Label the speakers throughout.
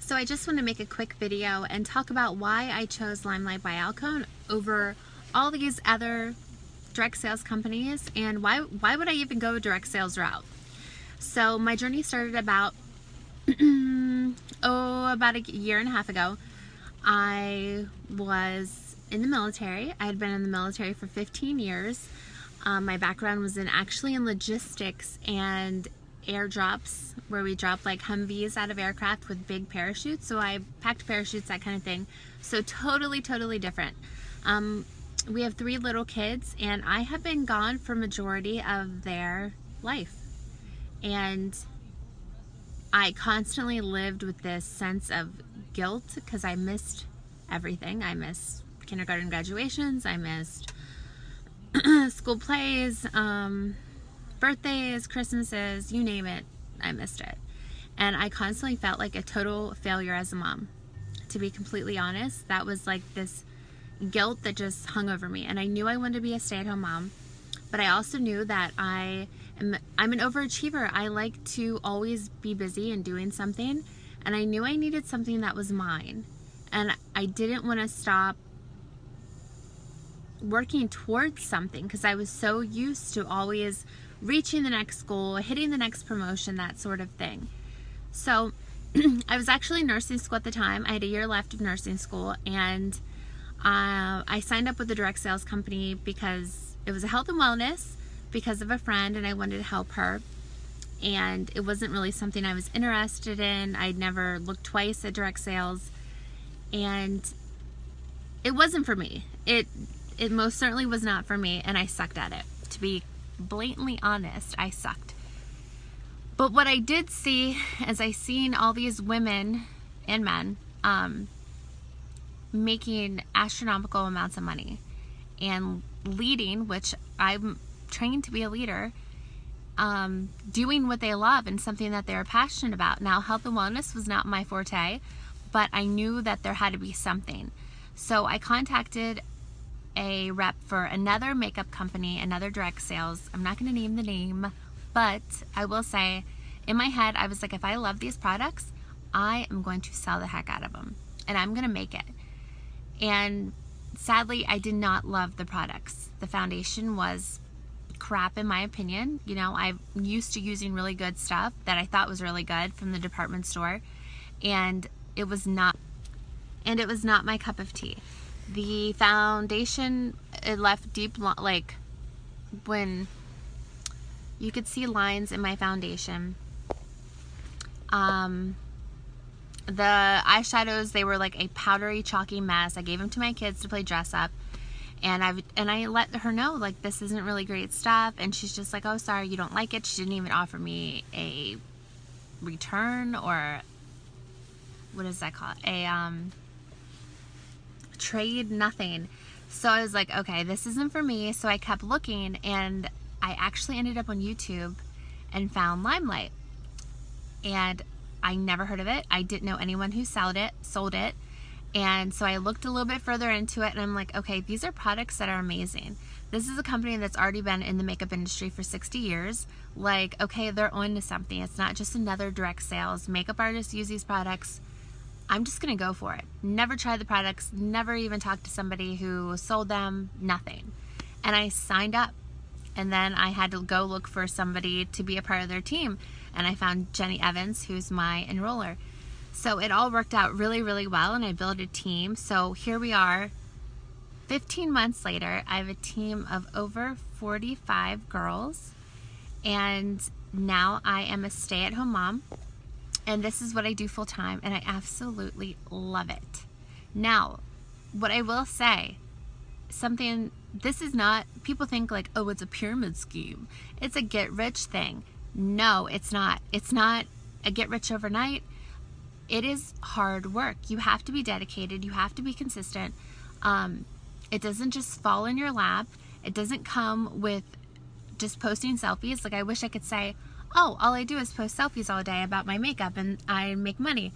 Speaker 1: So I just want to make a quick video and talk about why I chose LimeLight by Alcone over all these other direct sales companies, and why would I even go a direct sales route. So my journey started about about a year and a half ago. I was in the military. I had been in the military for 15 years. My background was actually in logistics and airdrops, where we dropped like Humvees out of aircraft with big parachutes. So I packed parachutes, that kind of thing. So totally different. We have 3 little kids, and I have been gone for majority of their life. And I constantly lived with this sense of guilt because I missed everything. I missed kindergarten graduations. I missed school plays, birthdays, Christmases, you name it, I missed it. And I constantly felt like a total failure as a mom. To be completely honest, that was like this guilt that just hung over me. And I knew I wanted to be a stay-at-home mom, but I also knew that I'm an overachiever. I like to always be busy and doing something, and I knew I needed something that was mine. And I didn't want to stop working towards something because I was so used to always reaching the next goal, hitting the next promotion, that sort of thing. So I was actually in nursing school at the time. I had a year left of nursing school, and I signed up with a direct sales company because it was a health and wellness because of a friend, and I wanted to help her. And it wasn't really something I was interested in. I'd never looked twice at direct sales, and it wasn't for me. It most certainly was not for me, and I sucked at it. To be blatantly honest, I sucked. But what I did see as I seen all these women and men making astronomical amounts of money and leading, which I'm trained to be a leader, doing what they love and something that they're passionate about. Now, health and wellness was not my forte, but I knew that there had to be something. So I contacted a rep for another makeup company, another direct sales. I'm not going to name the name, but I will say in my head, I was like, if I love these products, I am going to sell the heck out of them, and I'm going to make it. And sadly, I did not love the products. The foundation was crap in my opinion. You know, I'm used to using really good stuff that I thought was really good from the department store, and it was not my cup of tea. The foundation, it left deep, like when you could see lines in my foundation. The eyeshadows, they were like a powdery, chalky mess. I gave them to my kids to play dress up, and I let her know, like, this isn't really great stuff, and she's just like, oh, sorry, you don't like it. She didn't even offer me a return, or what is that called? Trade, nothing. So I was like, okay, this isn't for me. So I kept looking, and I actually ended up on YouTube and found LimeLight, and I never heard of it. I didn't know anyone who sold it. And so I looked a little bit further into it, and I'm like, okay, these are products that are amazing. This is a company that's already been in the makeup industry for 60 years. Like, okay, they're on to something. It's not just another direct sales. Makeup artists use these products. I'm just gonna go for it. Never tried the products, never even talked to somebody who sold them, nothing. And I signed up, and then I had to go look for somebody to be a part of their team, and I found Jenny Evans, who's my enroller. So it all worked out really well, and I built a team. So here we are, 15 months later. I have a team of over 45 girls, and now I am a stay-at-home mom. And this is what I do full time, and I absolutely love it. Now, what I will say, this is not, people think like, oh, it's a pyramid scheme. It's a get rich thing. No, it's not. It's not a get rich overnight. It is hard work. You have to be dedicated. You have to be consistent. It doesn't just fall in your lap. It doesn't come with just posting selfies. Like, I wish I could say, oh, all I do is post selfies all day about my makeup and I make money.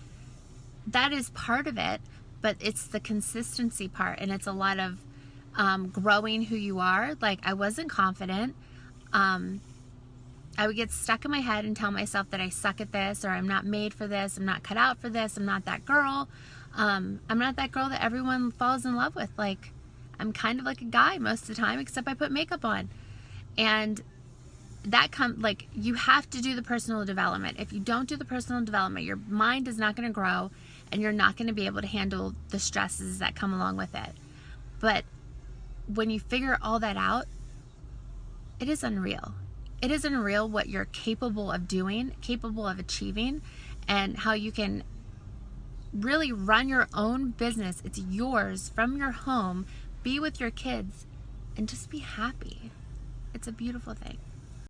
Speaker 1: That is part of it, but it's the consistency part, and it's a lot of growing who you are. Like, I wasn't confident. I would get stuck in my head and tell myself that I suck at this, or I'm not made for this, I'm not cut out for this, I'm not that girl. I'm not that girl that everyone falls in love with. Like, I'm kind of like a guy most of the time, except I put makeup on. And that like, you have to do the personal development. If you don't do the personal development, your mind is not going to grow, and you're not going to be able to handle the stresses that come along with it. But when you figure all that out, it is unreal. It is unreal what you're capable of doing, capable of achieving, and how you can really run your own business. It's yours from your home, be with your kids, and just be happy. It's a beautiful thing.